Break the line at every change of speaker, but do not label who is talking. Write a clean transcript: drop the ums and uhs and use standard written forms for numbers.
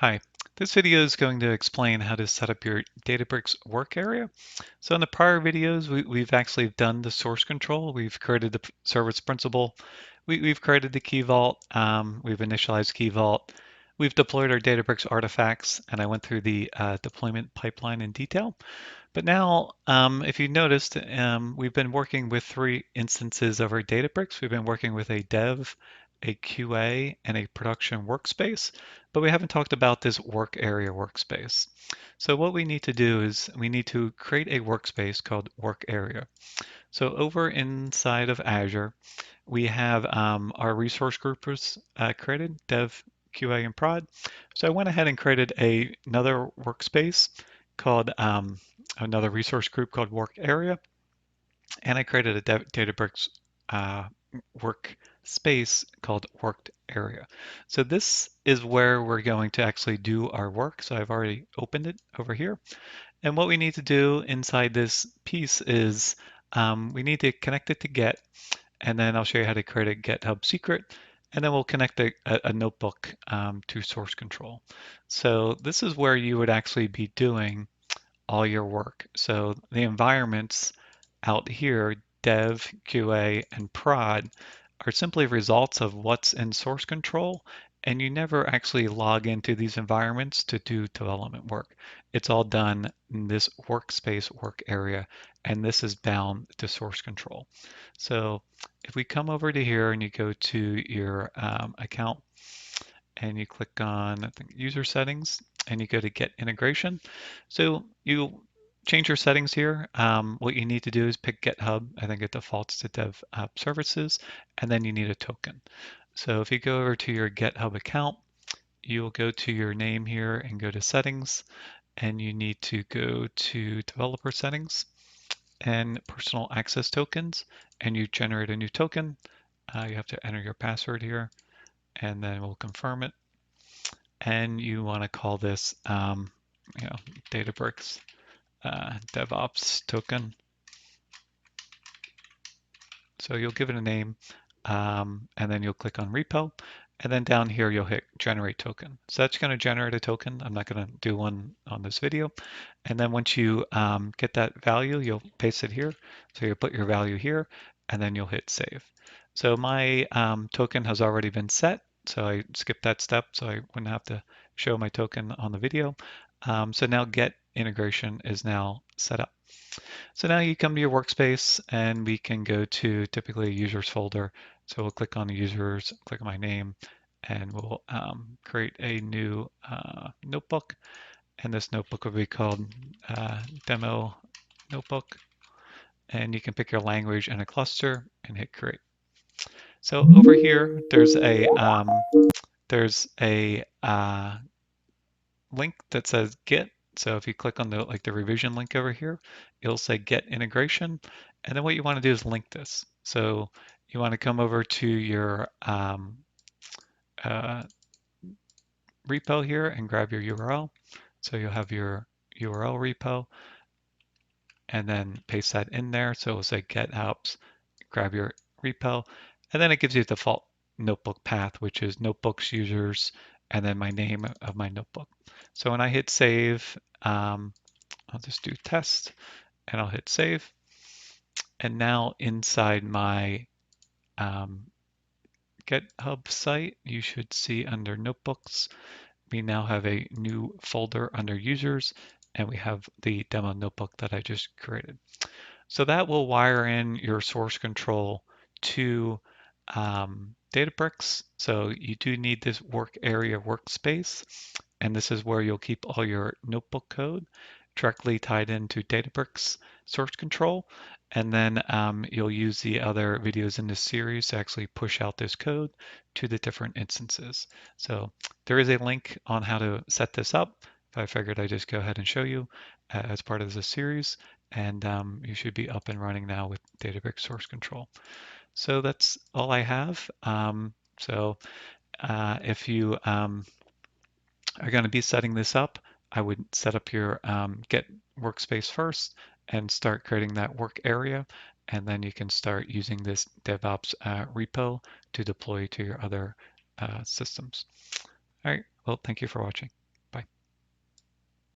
Hi, this video is going to explain how to set up your Databricks work area. So in the prior videos, we've actually done the source control. We've created the service principal. We've created the key vault. We've initialized key vault. We've deployed our Databricks artifacts, and I went through the deployment pipeline in detail. But now, if you noticed, we've been working with three instances of our Databricks. We've been working with a dev, a QA, and a production workspace, but we haven't talked about this work area workspace. So what we need to do is we need to create a workspace called work area. So over inside of Azure, we have our resource groupers created, dev, QA, and prod. So I went ahead and created another workspace called another resource group called work area, and I created a Databricks uh, workspace called worked area. So this is where we're going to actually do our work. So I've already opened it over here. And what we need to do inside this piece is we need to connect it to Get, and then I'll show you how to create a GitHub secret, and then we'll connect a notebook to source control. So this is where you would actually be doing all your work. So the environments out here, dev, QA, and prod, are simply results of what's in source control, and you never actually log into these environments to do development work. It's all done in this workspace work area, and this is bound to source control. So if we come over to here and you go to your account and you click on, I think, user settings, and you go to get integration. So you change your settings here. What you need to do is pick GitHub. I think it defaults to dev app services, and then you need a token. So if you go over to your GitHub account, you will go to your name here and go to settings, and you need to go to developer settings and personal access tokens, and you generate a new token. You have to enter your password here, and then we'll confirm it. And you want to call this, Databricks DevOps token. So you'll give it a name, and then you'll click on repo, and then down here you'll hit generate token. So that's going to generate a token. I'm not going to do one on this video. And then once you get that value, you'll paste it here. So you'll put your value here, and then you'll hit save. So my token has already been set. So I skipped that step, so I wouldn't have to show my token on the video. So now get integration is now set up. So now you come to your workspace and we can go to typically a users folder. So we'll click on the users, click on my name, and we'll create a new notebook. And this notebook will be called demo notebook. And you can pick your language and a cluster and hit create. So over here, there's a link that says Git. So if you click on the revision link over here, it'll say Get integration. And then what you want to do is link this. So you want to come over to your uh, repo here and grab your URL. So you'll have your URL repo and then paste that in there. So it'll say Get helps, grab your repo, and then it gives you the default notebook path, which is notebooks users, and then my name of my notebook. So when I hit save, I'll just do test and I'll hit save. And now inside my GitHub site, you should see under notebooks, we now have a new folder under users, and we have the demo notebook that I just created. So that will wire in your source control to Databricks. So you do need this work area workspace, and this is where you'll keep all your notebook code directly tied into Databricks source control. And then you'll use the other videos in this series to actually push out this code to the different instances. So there is a link on how to set this up. I figured I'd just go ahead and show you as part of this series, and you should be up and running now with Databricks source control. So that's all I have. If you are going to be setting this up, I would set up your Get workspace first and start creating that work area. And then you can start using this DevOps repo to deploy to your other systems. All right, well, thank you for watching.